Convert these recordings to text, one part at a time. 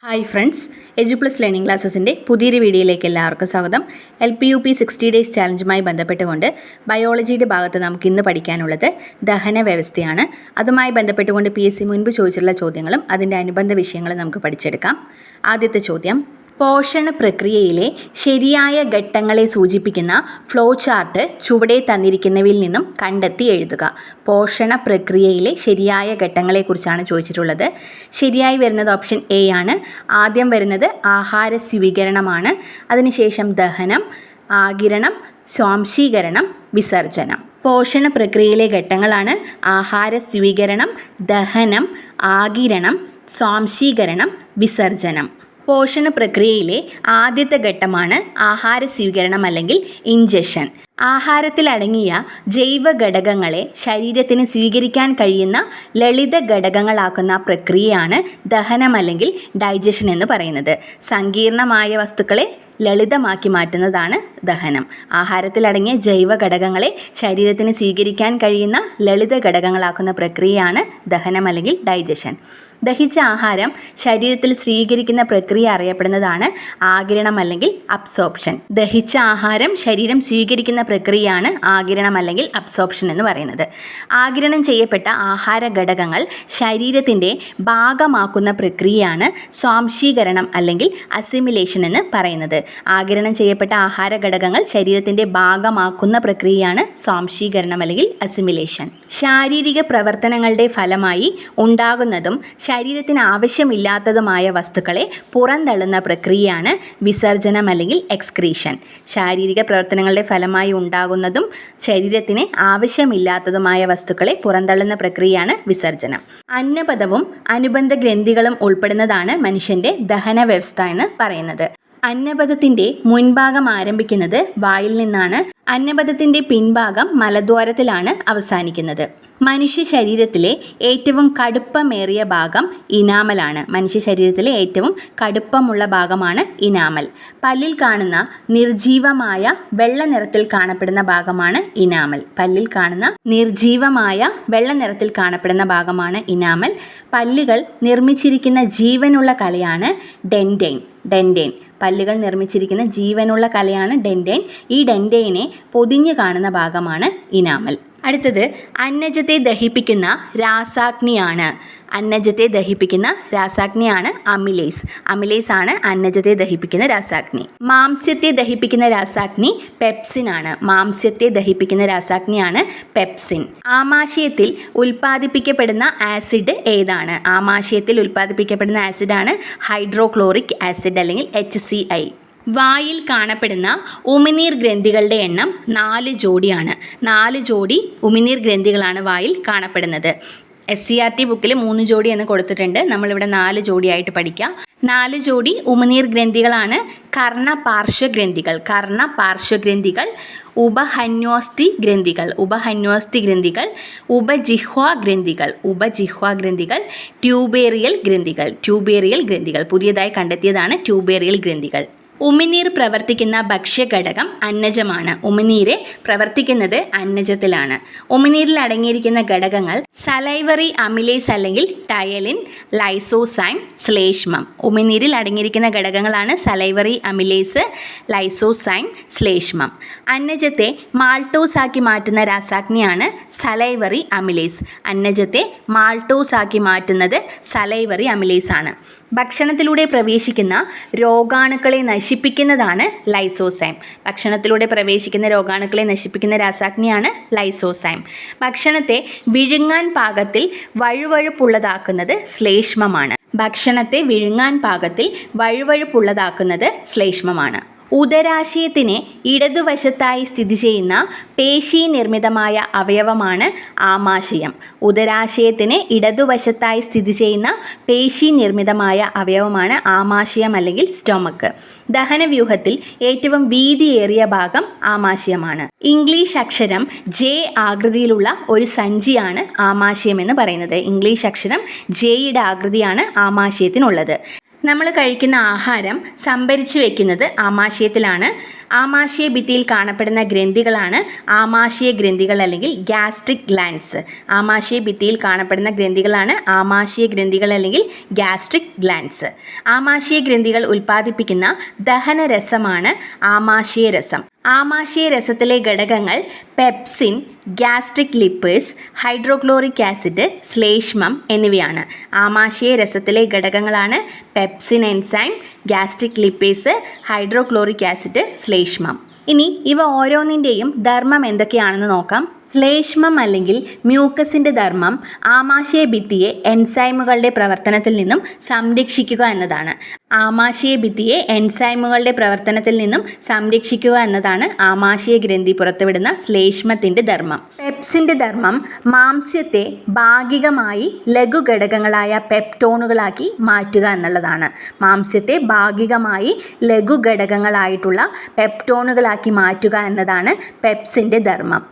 Hi friends, എജുപ്ലസ് learning ക്ലാസ്സസിൻ്റെ പുതിയൊരു വീഡിയോയിലേക്ക് എല്ലാവർക്കും സ്വാഗതം. LPUP 60 ഡേയ്സ് ചാലഞ്ചുമായി ബന്ധപ്പെട്ടുകൊണ്ട് ബയോളജിയുടെ ഭാഗത്ത് നമുക്ക് ഇന്ന് പഠിക്കാനുള്ളത് ദഹന വ്യവസ്ഥയാണ്. അതുമായി ബന്ധപ്പെട്ടുകൊണ്ട് PSC മുൻപ് ചോദിച്ചിട്ടുള്ള ചോദ്യങ്ങളും അതിൻ്റെ അനുബന്ധ വിഷയങ്ങളും നമുക്ക് പഠിച്ചെടുക്കാം. ആദ്യത്തെ ചോദ്യം: പോഷണ പ്രക്രിയയിലെ ശരിയായ ഘട്ടങ്ങളെ സൂചിപ്പിക്കുന്ന ഫ്ലോ ചാർട്ട് ചുവടെ തന്നിരിക്കുന്നവയിൽ നിന്നും കണ്ടെത്തി എഴുതുക. പോഷണ പ്രക്രിയയിലെ ശരിയായ ഘട്ടങ്ങളെക്കുറിച്ചാണ് ചോദിച്ചിട്ടുള്ളത്. ശരിയായി വരുന്നത് ഓപ്ഷൻ എ ആണ്. ആദ്യം വരുന്നത് ആഹാര സ്വീകരണമാണ്. അതിനുശേഷം ദഹനം, ആഗിരണം, സ്വാംശീകരണം, വിസർജനം. പോഷണ പ്രക്രിയയിലെ ഘട്ടങ്ങളാണ് ആഹാര സ്വീകരണം, ദഹനം, ആഗിരണം, സ്വാംശീകരണം, വിസർജനം. പോഷണ പ്രക്രിയയിലെ ആദ്യത്തെ ഘട്ടമാണ് ആഹാര സ്വീകരണം അല്ലെങ്കിൽ ഇൻജഷൻ. ആഹാരത്തിൽ അടങ്ങിയ ജൈവ ഘടകങ്ങളെ ശരീരത്തിന് സ്വീകരിക്കാൻ കഴിയുന്ന ലളിത ഘടകങ്ങളാക്കുന്ന പ്രക്രിയയാണ് ദഹനം അല്ലെങ്കിൽ ഡൈജഷൻ എന്ന് പറയുന്നത്. സങ്കീർണമായ വസ്തുക്കളെ ലളിതമാക്കി മാറ്റുന്നതാണ് ദഹനം. ആഹാരത്തിലടങ്ങിയ ജൈവ ഘടകങ്ങളെ ശരീരത്തിന് സ്വീകരിക്കാൻ കഴിയുന്ന ലളിത ഘടകങ്ങളാക്കുന്ന പ്രക്രിയയാണ് ദഹനം അല്ലെങ്കിൽ ഡൈജഷൻ. ദഹിച്ച ആഹാരം ശരീരത്തിൽ സ്വീകരിക്കുന്ന പ്രക്രിയ അറിയപ്പെടുന്നതാണ് ആഗിരണം അല്ലെങ്കിൽ അബ്സോർപ്ഷൻ. ദഹിച്ച ആഹാരം ശരീരം സ്വീകരിക്കുന്ന പ്രക്രിയയാണ് ആഗിരണം അല്ലെങ്കിൽ അബ്സോർപ്ഷൻ എന്ന് പറയുന്നത്. ആഗിരണം ചെയ്യപ്പെട്ട ആഹാര ഘടകങ്ങൾ ശരീരത്തിൻ്റെ ഭാഗമാക്കുന്ന പ്രക്രിയയാണ് സ്വാംശീകരണം അല്ലെങ്കിൽ അസിമിലേഷൻ എന്ന് പറയുന്നത്. ആഗിരണം ചെയ്യപ്പെട്ട ആഹാര ഘടകങ്ങൾ ശരീരത്തിൻ്റെ ഭാഗമാക്കുന്ന പ്രക്രിയയാണ് സ്വാംശീകരണം അല്ലെങ്കിൽ അസിമിലേഷൻ. ശാരീരിക പ്രവർത്തനങ്ങളുടെ ഫലമായി ഉണ്ടാകുന്നതും ശരീരത്തിന് ആവശ്യമില്ലാത്തതുമായ വസ്തുക്കളെ പുറന്തള്ളുന്ന പ്രക്രിയയാണ് വിസർജനം അല്ലെങ്കിൽ എക്സ്ക്രീഷൻ. ശാരീരിക പ്രവർത്തനങ്ങളുടെ ഫലമായി ഉണ്ടാകുന്നതും ശരീരത്തിന് ആവശ്യമില്ലാത്തതുമായ വസ്തുക്കളെ പുറന്തള്ളുന്ന പ്രക്രിയയാണ് വിസർജനം. അന്നപഥവും അനുബന്ധ ഗ്രന്ഥികളും ഉൾപ്പെടുന്നതാണ് മനുഷ്യൻ്റെ ദഹന വ്യവസ്ഥ എന്ന് പറയുന്നത്. അന്നപഥത്തിൻ്റെ മുൻഭാഗം ആരംഭിക്കുന്നത് വായിൽ നിന്നാണ്. അന്നപഥത്തിൻ്റെ പിൻഭാഗം മലദ്വാരത്തിലാണ് അവസാനിക്കുന്നത്. മനുഷ്യ ശരീരത്തിലെ ഏറ്റവും കടുപ്പമേറിയ ഭാഗം ഇനാമലാണ്. മനുഷ്യ ശരീരത്തിലെ ഏറ്റവും കടുപ്പമുള്ള ഭാഗമാണ് ഇനാമൽ. പല്ലിൽ കാണുന്ന നിർജീവമായ വെള്ള നിറത്തിൽ കാണപ്പെടുന്ന ഭാഗമാണ് ഇനാമൽ. പല്ലിൽ കാണുന്ന നിർജീവമായ വെള്ള നിറത്തിൽ കാണപ്പെടുന്ന ഭാഗമാണ് ഇനാമൽ. പല്ലുകൾ നിർമ്മിച്ചിരിക്കുന്ന ജീവനുള്ള കലയാണ് ഡെൻഡെയ്ൻ. പല്ലുകൾ നിർമ്മിച്ചിരിക്കുന്ന ജീവനുള്ള കലയാണ് ഡെൻഡെയ്ൻ. ഈ ഡെൻഡെയ്നെ പൊതിഞ്ഞു കാണുന്ന ഭാഗമാണ് ഇനാമൽ. അടുത്തത് അന്നജത്തെ ദഹിപ്പിക്കുന്ന രാസാഗ്നിയാണ്. അന്നജത്തെ ദഹിപ്പിക്കുന്ന രാസാഗ്നിയാണ് അമിലേസ്. അമിലേസ് ആണ് അന്നജത്തെ ദഹിപ്പിക്കുന്ന രാസാഗ്നി. മാംസ്യത്തെ ദഹിപ്പിക്കുന്ന രാസാഗ്നി പെപ്സിൻ ആണ്. മാംസ്യത്തെ ദഹിപ്പിക്കുന്ന രാസാഗ്നിയാണ് പെപ്സിൻ. ആമാശയത്തിൽ ഉൽപ്പാദിപ്പിക്കപ്പെടുന്ന ആസിഡ് ഏതാണ്? ആമാശയത്തിൽ ഉൽപ്പാദിപ്പിക്കപ്പെടുന്ന ആസിഡാണ് ഹൈഡ്രോക്ലോറിക് ആസിഡ് അല്ലെങ്കിൽ HCl. വായിൽ കാണപ്പെടുന്ന ഉമിനീർ ഗ്രന്ഥികളുടെ എണ്ണം 4 ജോഡിയാണ്. 4 ജോഡി ഉമിനീർ ഗ്രന്ഥികളാണ് വായിൽ കാണപ്പെടുന്നത്. SCERT ബുക്കിൽ 3 ജോഡി എന്ന് കൊടുത്തിട്ടുണ്ട്. നമ്മളിവിടെ 4 ജോഡിയായിട്ട് പഠിക്കാം. 4 ജോഡി ഉമിനീർ ഗ്രന്ഥികളാണ് കർണപാർശ്വഗ്രന്ഥികൾ, ഉപഹന്യോസ്തി ഗ്രന്ഥികൾ, ഉപജിഹ്വാ ഗ്രന്ഥികൾ, ട്യൂബേറിയൽ ഗ്രന്ഥികൾ. പുതിയതായി കണ്ടെത്തിയതാണ് ട്യൂബേറിയൽ ഗ്രന്ഥികൾ. ഉമിനീർ പ്രവർത്തിക്കുന്ന ഭക്ഷ്യഘടകം അന്നജമാണ്. ഉമിനീര് പ്രവർത്തിക്കുന്നത് അന്നജത്തിലാണ്. ഉമിനീരിൽ അടങ്ങിയിരിക്കുന്ന ഘടകങ്ങൾ സലൈവറി അമിലേസ് അല്ലെങ്കിൽ ടയലിൻ, ലൈസോസൈം, ശ്ലേഷ്മം. ഉമിനീരിൽ അടങ്ങിയിരിക്കുന്ന ഘടകങ്ങളാണ് സലൈവറി അമിലേസ്, ലൈസോസൈം, ശ്ലേഷ്മം. അന്നജത്തെ മാൾട്ടോസ് ആക്കി മാറ്റുന്ന രാസാഗ്നിയാണ് സലൈവറി അമിലേസ്. അന്നജത്തെ മാൾട്ടോസ് ആക്കി മാറ്റുന്നത് സലൈവറി അമിലേസ് ആണ്. ഭക്ഷണത്തിലൂടെ പ്രവേശിക്കുന്ന രോഗാണുക്കളെ നശിപ്പിക്കുന്നതാണ് ലൈസോസൈം. ഭക്ഷണത്തിലൂടെ പ്രവേശിക്കുന്ന രോഗാണുക്കളെ നശിപ്പിക്കുന്ന രാസാഗ്നിയാണ് ലൈസോസൈം. ഭക്ഷണത്തെ വിഴുങ്ങാൻ പാകത്തിൽ വഴുവഴുപ്പുള്ളതാക്കുന്നത് ശ്ലേഷ്മമാണ്. ഉദരാശയത്തിന് ഇടതുവശത്തായി സ്ഥിതി ചെയ്യുന്ന പേശി നിർമ്മിതമായ അവയവമാണ് ആമാശയം. ഉദരാശയത്തിന് ഇടതുവശത്തായി സ്ഥിതി ചെയ്യുന്ന പേശി നിർമ്മിതമായ അവയവമാണ് ആമാശയം അല്ലെങ്കിൽ സ്റ്റൊമക്ക്. ദഹനവ്യൂഹത്തിൽ ഏറ്റവും വീതിയേറിയ ഭാഗം ആമാശയമാണ്. ഇംഗ്ലീഷ് അക്ഷരം J ആകൃതിയിലുള്ള ഒരു സഞ്ചിയാണ് ആമാശയം എന്ന് പറയുന്നത്. ഇംഗ്ലീഷ് അക്ഷരം Jയുടെ ആകൃതിയാണ് ആമാശയത്തിനുള്ളത്. നമ്മൾ കഴിക്കുന്ന ആഹാരം സംഭരിച്ചു വെക്കുന്നത് ആമാശയത്തിലാണ്. ആമാശയ ഭിത്തിയിൽ കാണപ്പെടുന്ന ഗ്രന്ഥികളാണ് ആമാശയ ഗ്രന്ഥികൾ അല്ലെങ്കിൽ ഗ്യാസ്ട്രിക് ഗ്ലാൻഡ്സ്. ആമാശയ ഭിത്തിയിൽ കാണപ്പെടുന്ന ഗ്രന്ഥികളാണ് ആമാശയ ഗ്രന്ഥികൾ അല്ലെങ്കിൽ ഗ്യാസ്ട്രിക് ഗ്ലാൻഡ്സ്. ആമാശയ ഗ്രന്ഥികൾ ഉൽപ്പാദിപ്പിക്കുന്ന ദഹനരസമാണ് ആമാശയരസം. ആമാശയരസത്തിലെ ഘടകങ്ങൾ pepsin, gastric lipase, hydrochloric acid, ശ്ലേഷ്മം എന്നിവയാണ്. ആമാശയരസത്തിലെ ഘടകങ്ങളാണ് pepsin enzyme, gastric lipase, hydrochloric acid, ശ്ലേഷ്മം. ഇനി ഇവ ഓരോന്നിൻ്റെയും ധർമ്മം എന്തൊക്കെയാണെന്ന് നോക്കാം. ശ്ലേഷ്മം അല്ലെങ്കിൽ മ്യൂക്കസിൻ്റെ ധർമ്മം ആമാശയ ഭിത്തിയെ എൻസൈമുകളുടെ പ്രവർത്തനത്തിൽ നിന്നും സംരക്ഷിക്കുക എന്നതാണ്. ആമാശയ ഭിത്തിയെ എൻസൈമുകളുടെ പ്രവർത്തനത്തിൽ നിന്നും സംരക്ഷിക്കുക എന്നതാണ് ആമാശയ ഗ്രന്ഥി പുറത്തുവിടുന്ന ശ്ലേഷ്മത്തിൻ്റെ ധർമ്മം. പെപ്സിൻ്റെ ധർമ്മം മാംസ്യത്തെ ഭാഗികമായി ലഘുഘടകങ്ങളായ പെപ്റ്റോണുകളാക്കി മാറ്റുക എന്നുള്ളതാണ്. മാംസ്യത്തെ ഭാഗികമായി ലഘുഘടകങ്ങളായിട്ടുള്ള പെപ്റ്റോണുകളാക്കി മാറ്റുക എന്നതാണ് പെപ്സിൻ്റെ ധർമ്മം.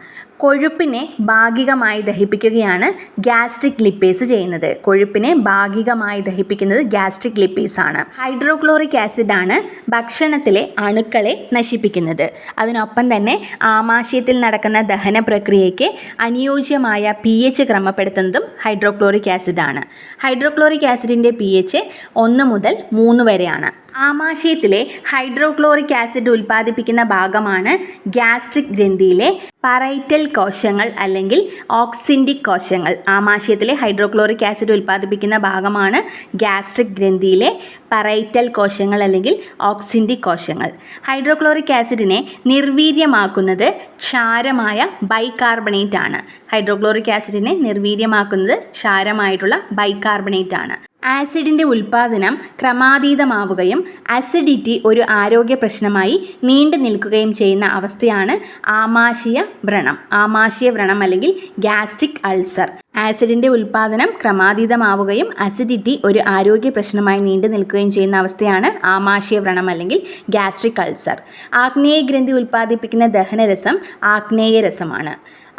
കൊഴുപ്പിനെ ഭാഗികമായി ദഹിപ്പിക്കുകയാണ് ഗ്യാസ്ട്രിക് ലിപ്പേഴ്സ് ചെയ്യുന്നത്. കൊഴുപ്പിനെ ഭാഗികമായി ദഹിപ്പിക്കുന്നത് ഗ്യാസ്ട്രിക് ലിപ്പേഴ്സ് ആണ്. ഹൈഡ്രോക്ലോറിക് ആസിഡാണ് ഭക്ഷണത്തിലെ അണുക്കളെ നശിപ്പിക്കുന്നത്. അതിനൊപ്പം തന്നെ ആമാശയത്തിൽ നടക്കുന്ന ദഹന പ്രക്രിയയ്ക്ക് അനുയോജ്യമായ pH ക്രമപ്പെടുത്തുന്നതും ഹൈഡ്രോക്ലോറിക് ആസിഡാണ്. ഹൈഡ്രോക്ലോറിക് ആസിഡിൻ്റെ pH 1 മുതൽ 3 വരെയാണ്. ആമാശയത്തിലെ ഹൈഡ്രോക്ലോറിക് ആസിഡ് ഉൽപ്പാദിപ്പിക്കുന്ന ഭാഗമാണ് ഗ്യാസ്ട്രിക് ഗ്രന്ഥിയിലെ പറൈറ്റൽ കോശങ്ങൾ അല്ലെങ്കിൽ ഓക്സിൻറ്റിക് കോശങ്ങൾ. ആമാശയത്തിലെ ഹൈഡ്രോക്ലോറിക് ആസിഡ് ഉൽപ്പാദിപ്പിക്കുന്ന ഭാഗമാണ് ഗ്യാസ്ട്രിക് ഗ്രന്ഥിയിലെ പറൈറ്റൽ കോശങ്ങൾ അല്ലെങ്കിൽ ഓക്സിൻറ്റിക് കോശങ്ങൾ. ഹൈഡ്രോക്ലോറിക് ആസിഡിനെ നിർവീര്യമാക്കുന്നത് ക്ഷാരമായ ബൈകാർബണേറ്റ് ആണ്. ഹൈഡ്രോക്ലോറിക് ആസിഡിനെ നിർവീര്യമാക്കുന്നത് ക്ഷാരമായിട്ടുള്ള ബൈകാർബണേറ്റ് ആണ്. ആസിഡിൻ്റെ ഉൽപ്പാദനം ക്രമാതീതമാവുകയും അസിഡിറ്റി ഒരു ആരോഗ്യ പ്രശ്നമായി നീണ്ടു നിൽക്കുകയും ചെയ്യുന്ന അവസ്ഥയാണ് ആമാശയ വ്രണം. ആമാശയ വ്രണം അല്ലെങ്കിൽ ഗ്യാസ്ട്രിക് അൾസർ. ആസിഡിൻ്റെ ഉൽപ്പാദനം ക്രമാതീതമാവുകയും അസിഡിറ്റി ഒരു ആരോഗ്യ പ്രശ്നമായി നീണ്ടു നിൽക്കുകയും ചെയ്യുന്ന അവസ്ഥയാണ് ആമാശയ വ്രണം അല്ലെങ്കിൽ ഗ്യാസ്ട്രിക് അൾസർ. ആഗ്നേയ ഗ്രന്ഥി ഉൽപ്പാദിപ്പിക്കുന്ന ദഹനരസം ആഗ്നേയരസമാണ്.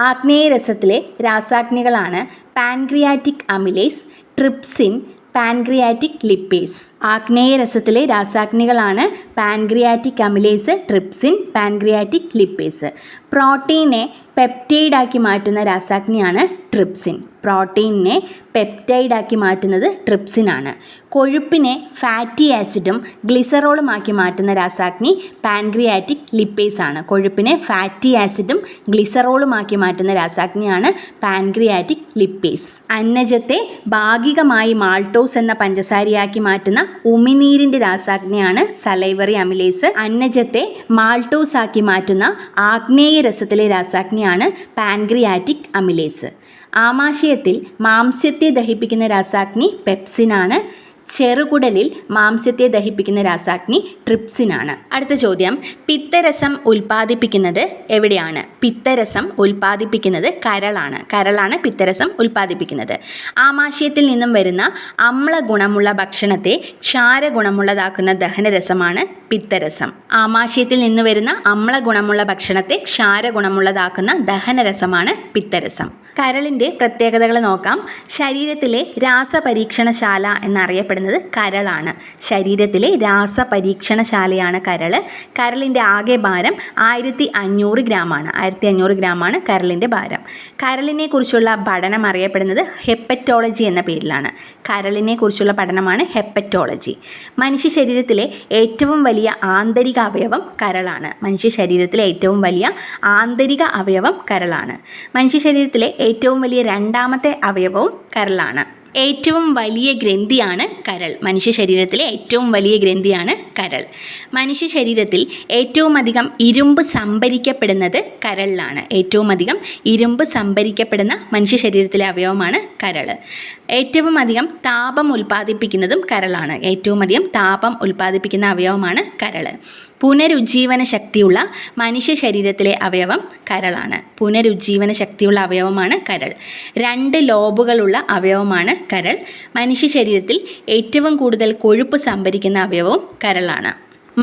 ആഗ്നേയരസത്തിലെ രാസാഗ്നികളാണ് pancreatic amylase, trypsin, pancreatic lipase. ആഗ്നേയരസത്തിലെ രാസാഗ്നികളാണ് pancreatic amylase, trypsin, pancreatic lipase. പ്രോട്ടീനെ പെപ്റ്റൈഡാക്കി മാറ്റുന്ന രാസാഗ്നിയാണ് ട്രിപ്സിൻ. പ്രോട്ടീനിനെ പെപ്റ്റൈഡാക്കി മാറ്റുന്നത് ട്രിപ്സിനാണ്. കൊഴുപ്പിനെ ഫാറ്റി ആസിഡും ഗ്ലിസറോളുമാക്കി മാറ്റുന്ന രാസാഗ്നി പാൻക്രിയാറ്റിക് ലിപ്പേഴ്സ് ആണ്. കൊഴുപ്പിനെ ഫാറ്റി ആസിഡും ഗ്ലിസറോളുമാക്കി മാറ്റുന്ന രാസാഗ്നിയാണ് പാൻക്രിയാറ്റിക് ലിപ്പേഴ്സ്. അന്നജത്തെ ഭാഗികമായി മാൾട്ടോസ് എന്ന പഞ്ചസാരയാക്കി മാറ്റുന്ന ഉമിനീരിൻ്റെ രാസാഗ്നിയാണ് സലൈവറി അമിലേസ്. അന്നജത്തെ മാൾട്ടോസ് ആക്കി മാറ്റുന്ന ആഗ്നേയരസത്തിലെ രാസാഗ്നിയാണ് പാൻക്രിയാറ്റിക് അമിലേസ്. ആമാശയത്തിൽ മാംസ്യത്തെ ദഹിപ്പിക്കുന്ന രാസാഗ്നി പെപ്സിനാണ്. ചെറുകുടലിൽ മാംസ്യത്തെ ദഹിപ്പിക്കുന്ന രാസാഗ്നി ട്രിപ്സിനാണ്. അടുത്ത ചോദ്യം, പിത്തരസം ഉൽപ്പാദിപ്പിക്കുന്നത് എവിടെയാണ്? പിത്തരസം ഉൽപ്പാദിപ്പിക്കുന്നത് കരളാണ്. കരളാണ് പിത്തരസം ഉൽപ്പാദിപ്പിക്കുന്നത്. ആമാശയത്തിൽ നിന്നും വരുന്ന അമ്ലഗുണമുള്ള ഭക്ഷണത്തെ ക്ഷാരഗുണമുള്ളതാക്കുന്ന ദഹനരസമാണ് പിത്തരസം. ആമാശയത്തിൽ നിന്ന് വരുന്ന അമ്ലഗുണമുള്ള ഭക്ഷണത്തെ ക്ഷാരഗുണമുള്ളതാക്കുന്ന ദഹനരസമാണ് പിത്തരസം. കരളിൻ്റെ പ്രത്യേകതകൾ നോക്കാം. ശരീരത്തിലെ രാസപരീക്ഷണശാല എന്നറിയപ്പെടുന്നത് കരളാണ്. ശരീരത്തിലെ രാസപരീക്ഷണശാലയാണ് കരൾ. കരളിൻ്റെ ആകെ ഭാരം 1500 ഗ്രാമാണ്. 1500 ഗ്രാമാണ് കരളിൻ്റെ ഭാരം. കരളിനെ കുറിച്ചുള്ള പഠനം അറിയപ്പെടുന്നത് ഹെപ്പറ്റോളജി എന്ന പേരിലാണ്. കരളിനെ കുറിച്ചുള്ള പഠനമാണ് ഹെപ്പറ്റോളജി. മനുഷ്യ ശരീരത്തിലെ ഏറ്റവും വലിയ ആന്തരിക അവയവം കരളാണ്. മനുഷ്യ ശരീരത്തിലെ ഏറ്റവും വലിയ ആന്തരിക അവയവം കരളാണ്. മനുഷ്യ ശരീരത്തിലെ ഏറ്റവും വലിയ രണ്ടാമത്തെ അവയവവും കരളാണ്. ഏറ്റവും വലിയ ഗ്രന്ഥിയാണ് കരൾ. മനുഷ്യ ശരീരത്തിലെ ഏറ്റവും വലിയ ഗ്രന്ഥിയാണ് കരൾ. മനുഷ്യ ശരീരത്തിൽ ഏറ്റവും അധികം ഇരുമ്പ് സംഭരിക്കപ്പെടുന്നത് കരളിലാണ്. ഏറ്റവും അധികം ഇരുമ്പ് സംഭരിക്കപ്പെടുന്ന മനുഷ്യ ശരീരത്തിലെ അവയവമാണ് കരൾ. ഏറ്റവും അധികം താപം ഉൽപ്പാദിപ്പിക്കുന്നതും കരളാണ്. ഏറ്റവും അധികം താപം ഉൽപ്പാദിപ്പിക്കുന്ന അവയവമാണ് കരൾ. പുനരുജ്ജീവന ശക്തിയുള്ള മനുഷ്യ ശരീരത്തിലെ അവയവം കരളാണ്. പുനരുജ്ജീവന ശക്തിയുള്ള അവയവമാണ് കരൾ. 2 ലോബുകളുള്ള അവയവമാണ് കരൾ. മനുഷ്യ ശരീരത്തിൽ ഏറ്റവും കൂടുതൽ കൊഴുപ്പ് സംഭരിക്കുന്ന അവയവവും കരളാണ്.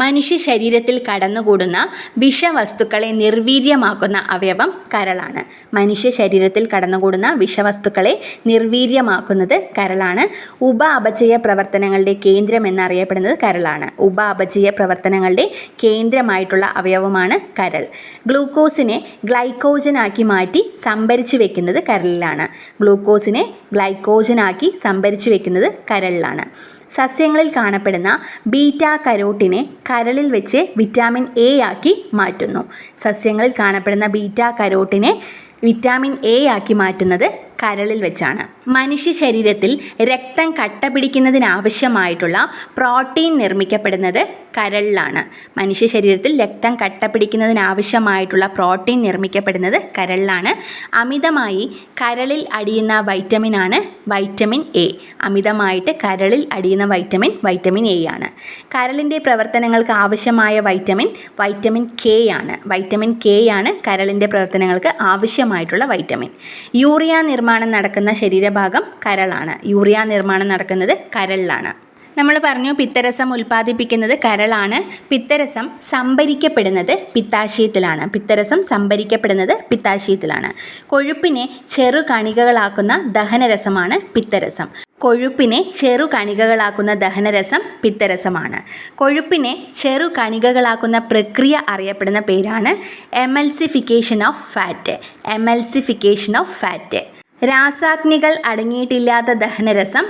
മനുഷ്യ ശരീരത്തിൽ കടന്നുകൂടുന്ന വിഷവസ്തുക്കളെ നിർവീര്യമാക്കുന്ന അവയവം കരളാണ്. മനുഷ്യ ശരീരത്തിൽ കടന്നുകൂടുന്ന വിഷവസ്തുക്കളെ നിർവീര്യമാക്കുന്നത് കരളാണ്. ഉപ അപചയ പ്രവർത്തനങ്ങളുടെ കേന്ദ്രം എന്നറിയപ്പെടുന്നത് കരളാണ്. ഉപ അപചയ പ്രവർത്തനങ്ങളുടെ കേന്ദ്രമായിട്ടുള്ള അവയവമാണ് കരൾ. ഗ്ലൂക്കോസിനെ ഗ്ലൈക്കോജനാക്കി മാറ്റി സംഭരിച്ചു വെക്കുന്നത് കരളിലാണ്. ഗ്ലൂക്കോസിനെ ഗ്ലൈക്കോജനാക്കി സംഭരിച്ചു വെക്കുന്നത് കരളിലാണ്. സസ്യങ്ങളിൽ കാണപ്പെടുന്ന ബീറ്റാ കരോട്ടിനെ കരളിൽ വെച്ച് വിറ്റാമിൻ എ ആക്കി മാറ്റുന്നു. സസ്യങ്ങളിൽ കാണപ്പെടുന്ന ബീറ്റാ കരോട്ടിനെ വിറ്റാമിൻ എ ആക്കി മാറ്റുന്നത് കരളിൽ വെച്ചാണ്. മനുഷ്യ ശരീരത്തിൽ രക്തം കട്ട പിടിക്കുന്നതിനാവശ്യമായിട്ടുള്ള പ്രോട്ടീൻ നിർമ്മിക്കപ്പെടുന്നത് കരളിലാണ്. മനുഷ്യ ശരീരത്തിൽ രക്തം കട്ട പിടിക്കുന്നതിനാവശ്യമായിട്ടുള്ള പ്രോട്ടീൻ നിർമ്മിക്കപ്പെടുന്നത് കരളിലാണ്. അമിതമായി കരളിൽ അടിയുന്ന വൈറ്റമിനാണ് വൈറ്റമിൻ എ. അമിതമായിട്ട് കരളിൽ അടിയുന്ന വൈറ്റമിൻ എ ആണ്. കരളിൻ്റെ പ്രവർത്തനങ്ങൾക്ക് ആവശ്യമായ വൈറ്റമിൻ കെ ആണ്. വൈറ്റമിൻ കെ ആണ് കരളിൻ്റെ പ്രവർത്തനങ്ങൾക്ക് ആവശ്യമായിട്ടുള്ള വൈറ്റമിൻ. യൂറിയ നിർമ്മാണം നടക്കുന്ന ശരീരഭാഗം കരളാണ്. യൂറിയ നിർമ്മാണം നടക്കുന്നത് കരളിലാണ്. നമ്മൾ പറഞ്ഞു പിത്തരസം ഉൽപ്പാദിപ്പിക്കുന്നത് കരളാണ്. പിത്തരസം സംഭരിക്കപ്പെടുന്നത് പിത്താശയത്തിലാണ്. കൊഴുപ്പിനെ ചെറു കണികകളാക്കുന്ന ദഹനരസമാണ് പിത്തരസം. കൊഴുപ്പിനെ ചെറു കണികകളാക്കുന്ന ദഹനരസം പിത്തരസമാണ്. കൊഴുപ്പിനെ ചെറു കണികകളാക്കുന്ന പ്രക്രിയ അറിയപ്പെടുന്ന പേരാണ് എമൽസിഫിക്കേഷൻ ഓഫ് ഫാറ്റ്. രാസാഗ്നികൾ അടങ്ങിയിട്ടില്ലാത്ത ദഹനരസം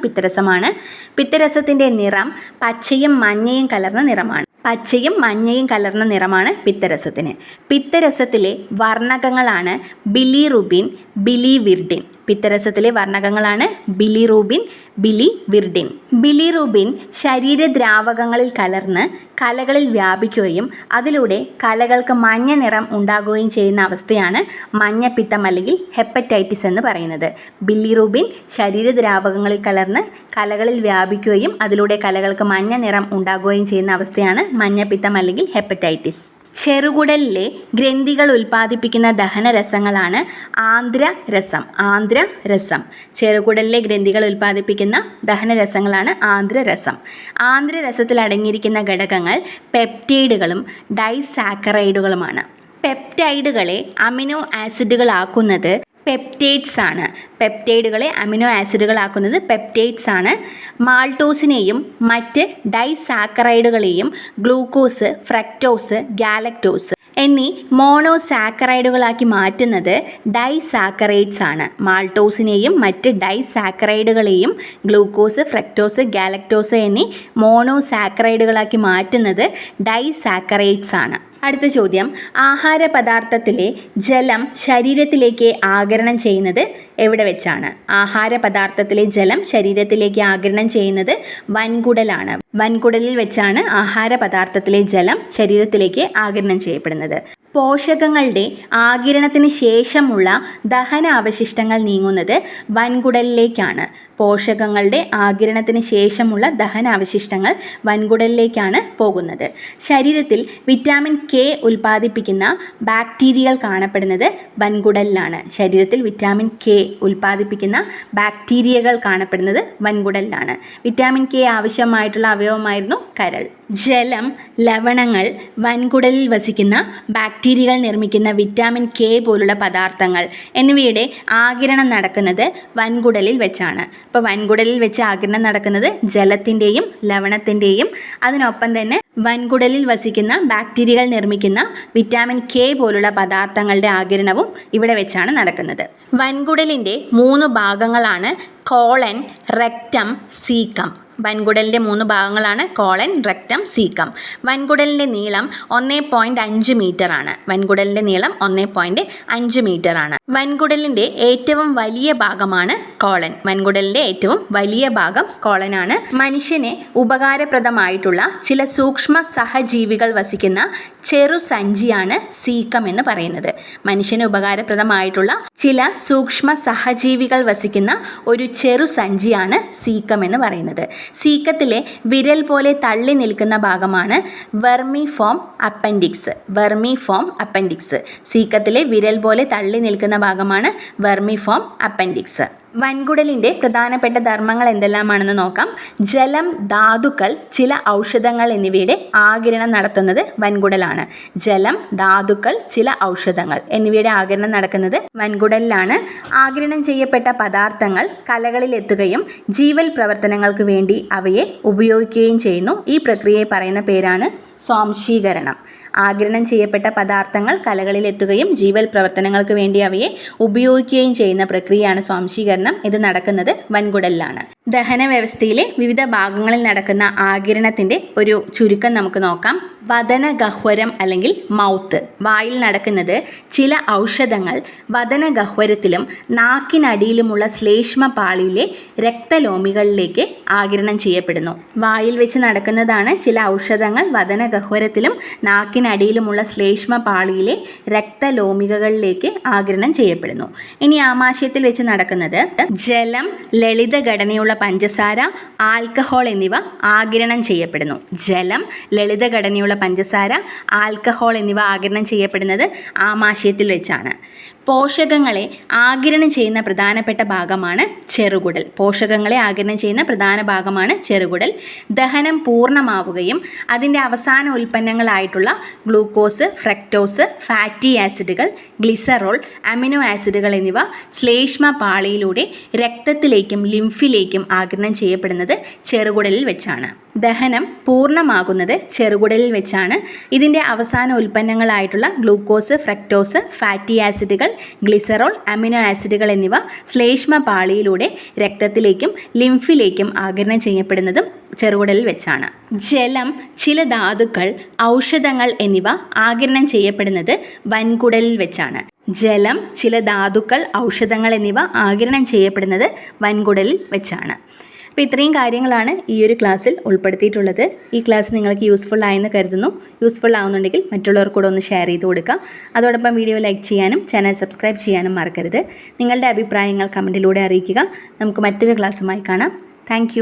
പിത്തരസമാണ്. പിത്തരസത്തിൻ്റെ നിറം പച്ചയും മഞ്ഞയും കലർന്ന നിറമാണ് പിത്തരസത്തിന്. പിത്തരസത്തിലെ വർണ്ണകങ്ങളാണ് ബിലിറുബിൻ, ബിലിവിർഡിൻ. ബിലിറുബിൻ ശരീരദ്രാവകങ്ങളിൽ കലർന്ന് കലകളിൽ വ്യാപിക്കുകയും അതിലൂടെ കലകൾക്ക് മഞ്ഞ നിറം ഉണ്ടാകുകയും ചെയ്യുന്ന അവസ്ഥയാണ് മഞ്ഞപ്പിത്തം അല്ലെങ്കിൽ ഹെപ്പറ്റൈറ്റിസ് എന്ന് പറയുന്നത്. ബിലിറുബിൻ ശരീരദ്രാവകങ്ങളിൽ കലർന്ന് കലകളിൽ വ്യാപിക്കുകയും അതിലൂടെ കലകൾക്ക് മഞ്ഞ നിറം ഉണ്ടാകുകയും ചെയ്യുന്ന അവസ്ഥയാണ് മഞ്ഞപ്പിത്തം അല്ലെങ്കിൽ ഹെപ്പറ്റൈറ്റിസ്. ചെറുകുടലിലെ ഗ്രന്ഥികൾ ഉൽപ്പാദിപ്പിക്കുന്ന ദഹനരസങ്ങളാണ് ആന്ത്രരസം. ചെറുകുടലിലെ ഗ്രന്ഥികൾ ഉൽപ്പാദിപ്പിക്കുന്ന ദഹനരസങ്ങളാണ് ആന്ത്രരസം. ആന്ത്രരസത്തിൽ അടങ്ങിയിരിക്കുന്ന ഘടകങ്ങൾ പെപ്റ്റൈഡുകളും ഡൈസാക്കറൈഡുകളുമാണ്. പെപ്റ്റൈഡുകളെ അമിനോ ആസിഡുകളാക്കുന്നത് പെപ്റ്റൈഡ്സ് ആണ്. മാൾട്ടോസിനെയും മറ്റ് ഡൈസാക്കറൈഡുകളെയും ഗ്ലൂക്കോസ്, ഫ്രക്ടോസ്, ഗാലക്ടോസ് എന്നീ മോണോസാക്കറൈഡുകളാക്കി മാറ്റുന്നത് ഡൈസാക്കറൈഡ്സ് ആണ്. മാൾട്ടോസിനെയും മറ്റ് ഡൈസാക്കറൈഡുകളെയും ഗ്ലൂക്കോസ്, ഫ്രക്ടോസ്, ഗാലക്ടോസ് എന്നീ മോണോസാക്കറൈഡുകളാക്കി മാറ്റുന്നത് ഡൈസാക്കറൈഡ്സ് ആണ്. അടുത്ത ചോദ്യം, ആഹാര പദാർത്ഥത്തിലെ ജലം ശരീരത്തിലേക്ക് ആഗിരണം ചെയ്യുന്നത് എവിടെ വെച്ചാണ്? ആഹാരപദാർത്ഥത്തിലെ ജലം ശരീരത്തിലേക്ക് ആഗിരണം ചെയ്യുന്നത് വൻകുടലാണ്. വൻകുടലിൽ വെച്ചാണ് ആഹാരപദാർത്ഥത്തിലെ ജലം ശരീരത്തിലേക്ക് ആഗിരണം ചെയ്യപ്പെടുന്നത്. പോഷകങ്ങളുടെ ആഗിരണത്തിന് ശേഷമുള്ള ദഹന അവശിഷ്ടങ്ങൾ നീങ്ങുന്നത് വൻകുടലിലേക്കാണ്. പോഷകങ്ങളുടെ ആഗിരണത്തിന് ശേഷമുള്ള ദഹന അവശിഷ്ടങ്ങൾ വൻകുടലിലേക്കാണ് പോകുന്നത്. ശരീരത്തിൽ വിറ്റാമിൻ കെ ഉൽപ്പാദിപ്പിക്കുന്ന ബാക്ടീരിയകൾ കാണപ്പെടുന്നത് വൻകുടലിലാണ്. ശരീരത്തിൽ വിറ്റാമിൻ കെ ഉൽപ്പാദിപ്പിക്കുന്ന ബാക്ടീരിയകൾ കാണപ്പെടുന്നത് വൻകുടലിലാണ്. വിറ്റാമിൻ കെ ആവശ്യമായിട്ടുള്ള അവയവമായിരുന്നു കരൾ. ജലം, ലവണങ്ങൾ, വൻകുടലിൽ വസിക്കുന്ന ബാക്ടീരിയകൾ നിർമ്മിക്കുന്ന വിറ്റാമിൻ കെ പോലുള്ള പദാർത്ഥങ്ങൾ എന്നിവയുടെ ആഗിരണം നടക്കുന്നത് വൻകുടലിൽ വെച്ചാണ്. അപ്പോൾ വൻകുടലിൽ വെച്ച് ആഗിരണം നടക്കുന്നത് ജലത്തിൻ്റെയും ലവണത്തിൻ്റെയും അതിനൊപ്പം തന്നെ വൻകുടലിൽ വസിക്കുന്ന ബാക്ടീരിയകൾ നിർമ്മിക്കുന്ന വിറ്റാമിൻ കെ പോലുള്ള പദാർത്ഥങ്ങളുടെ ആഗിരണവും ഇവിടെ വെച്ചാണ് നടക്കുന്നത്. വൻകുടലിൻ്റെ 3 ഭാഗങ്ങളാണ് കോളൻ, റെക്റ്റം, സീക്കം. വൻകുടലിൻ്റെ 3 ഭാഗങ്ങളാണ് കോളൻ, റെക്റ്റം, സീക്കം. വൻകുടലിൻ്റെ നീളം 1.5 മീറ്ററാണ്. വൻകുടലിൻ്റെ ഏറ്റവും വലിയ ഭാഗമാണ് കോളൻ. വൻകുടലിൻ്റെ ഏറ്റവും വലിയ ഭാഗം കോളനാണ്. മനുഷ്യന് ഉപകാരപ്രദമായിട്ടുള്ള ചില സൂക്ഷ്മ സഹജീവികൾ വസിക്കുന്ന ചെറു സഞ്ചിയാണ് സീക്കം എന്ന് പറയുന്നത്. മനുഷ്യന് ഉപകാരപ്രദമായിട്ടുള്ള ചില സൂക്ഷ്മ സഹജീവികൾ വസിക്കുന്ന ഒരു ചെറു സഞ്ചിയാണ് സീക്കം എന്ന് പറയുന്നത്. സീക്കത്തിലെ വിരൽ പോലെ തള്ളി നിൽക്കുന്ന ഭാഗമാണ് വെർമിഫോം അപ്പൻഡിക്സ്. സീക്കത്തിലെ വിരൽ പോലെ തള്ളി നിൽക്കുന്ന ഭാഗമാണ് വെർമിഫോം അപ്പൻഡിക്സ്. വൻകുടലിൻ്റെ പ്രധാനപ്പെട്ട ധർമ്മങ്ങൾ എന്തെല്ലാമാണെന്ന് നോക്കാം. ജലം, ധാതുക്കൾ, ചില ഔഷധങ്ങൾ എന്നിവയുടെ ആഗിരണം നടത്തുന്നത് വൻകുടലാണ്. ജലം, ധാതുക്കൾ, ചില ഔഷധങ്ങൾ എന്നിവയുടെ ആഗിരണം നടക്കുന്നത് വൻകുടലിലാണ്. ആഗിരണം ചെയ്യപ്പെട്ട പദാർത്ഥങ്ങൾ കലകളിൽ എത്തുകയും ജീവൽ പ്രവർത്തനങ്ങൾക്ക് വേണ്ടി അവയെ ഉപയോഗിക്കുകയും ചെയ്യുന്നു. ഈ പ്രക്രിയയെ പറയുന്ന പേരാണ് സ്വാംശീകരണം. ആഗിരണം ചെയ്യപ്പെട്ട പദാർത്ഥങ്ങൾ കലകളിൽ എത്തുകയും ജീവൽ പ്രവർത്തനങ്ങൾക്ക് വേണ്ടി അവയെ ഉപയോഗിക്കുകയും ചെയ്യുന്ന പ്രക്രിയയാണ് സ്വാംശീകരണം. ഇത് നടക്കുന്നത് വൻകുടലിലാണ്. ദഹന വ്യവസ്ഥയിലെ വിവിധ ഭാഗങ്ങളിൽ നടക്കുന്ന ആഗിരണത്തിൻ്റെ ഒരു ചുരുക്കം നമുക്ക് നോക്കാം. വദനഗഹ്വരം അല്ലെങ്കിൽ മൗത്ത്, വായിൽ നടക്കുന്നത് ചില ഔഷധങ്ങൾ വദനഗഹ്വരത്തിലും നാക്കിനടിയിലുമുള്ള ശ്ലേഷ്മ പാളിയിലെ രക്തലോമികളിലേക്ക് ആഗിരണം ചെയ്യപ്പെടുന്നു. വായിൽ വെച്ച് നടക്കുന്നതാണ് ചില ഔഷധങ്ങൾ വദനഗഹ്വരത്തിലും നാക്കിനടിയിലുമുള്ള ശ്ലേഷ്മ പാളിയിലെ രക്തലോമികകളിലേക്ക് ആഗിരണം ചെയ്യപ്പെടുന്നു. ഇനി ആമാശയത്തിൽ വെച്ച് നടക്കുന്നത് ജലം, ലളിത ഘടനയുള്ള പഞ്ചസാര, ആൽക്കഹോൾ എന്നിവ ആഗിരണം ചെയ്യപ്പെടുന്നു. ജലം, ലളിത ഘടനയുള്ള പഞ്ചസാര, ആൽക്കഹോൾ എന്നിവ ആഗിരണം ചെയ്യപ്പെടുന്നത് ആമാശയത്തിൽ വെച്ചാണ്. പോഷകങ്ങളെ ആഗിരണം ചെയ്യുന്ന പ്രധാനപ്പെട്ട ഭാഗമാണ് ചെറുകുടൽ. പോഷകങ്ങളെ ആഗിരണം ചെയ്യുന്ന പ്രധാന ഭാഗമാണ് ചെറുകുടൽ. ദഹനം പൂർണ്ണമാവുകയും അതിൻ്റെ അവസാന ഉൽപ്പന്നങ്ങളായിട്ടുള്ള ഗ്ലൂക്കോസ്, ഫ്രക്ടോസ്, ഫാറ്റി ആസിഡുകൾ, ഗ്ലിസറോൾ, അമിനോ ആസിഡുകൾ എന്നിവ ശ്ലേഷ്മ പാളിയിലൂടെ രക്തത്തിലേക്കും ലിംഫിലേക്കും ആഗിരണം ചെയ്യപ്പെടുന്നത് ചെറുകുടലിൽ വെച്ചാണ്. ദഹനം പൂർണ്ണമാകുന്നത് ചെറുകുടലിൽ വെച്ചാണ്. ഇതിൻ്റെ അവസാന ഉൽപ്പന്നങ്ങളായിട്ടുള്ള ഗ്ലൂക്കോസ്, ഫ്രക്ടോസ്, ഫാറ്റി ആസിഡുകൾ, ഗ്ലിസറോൾ, അമിനോ ആസിഡുകൾ എന്നിവ ശ്ലേഷ്മ പാളിയിലൂടെ രക്തത്തിലേക്കും ലിംഫിലേക്കും ആഗിരണം ചെയ്യപ്പെടുന്നതും ചെറുകുടലിൽ വെച്ചാണ്. ജലം, ചില ധാതുക്കൾ, ഔഷധങ്ങൾ എന്നിവ ആഗിരണം ചെയ്യപ്പെടുന്നത് വൻകുടലിൽ വെച്ചാണ്. ജലം, ചില ധാതുക്കൾ, ഔഷധങ്ങൾ എന്നിവ ആഗിരണം ചെയ്യപ്പെടുന്നത് വൻകുടലിൽ വെച്ചാണ്. അപ്പോൾ ഇത്രയും കാര്യങ്ങളാണ് ഈ ഒരു ക്ലാസ്സിൽ ഉൾപ്പെടുത്തിയിട്ടുള്ളത്. ഈ ക്ലാസ് നിങ്ങൾക്ക് യൂസ്ഫുൾ ആയെന്ന് കരുതുന്നു. യൂസ്ഫുൾ ആവുന്നുണ്ടെങ്കിൽ മറ്റുള്ളവർക്കൂടെ ഒന്ന് ഷെയർ ചെയ്ത് കൊടുക്കുക. അതോടൊപ്പം വീഡിയോ ലൈക്ക് ചെയ്യാനും ചാനൽ സബ്സ്ക്രൈബ് ചെയ്യാനും മറക്കരുത്. നിങ്ങളുടെ അഭിപ്രായങ്ങൾ കമൻറ്റിലൂടെ അറിയിക്കുക. നമുക്ക് മറ്റൊരു ക്ലാസ്സുമായി കാണാം. താങ്ക്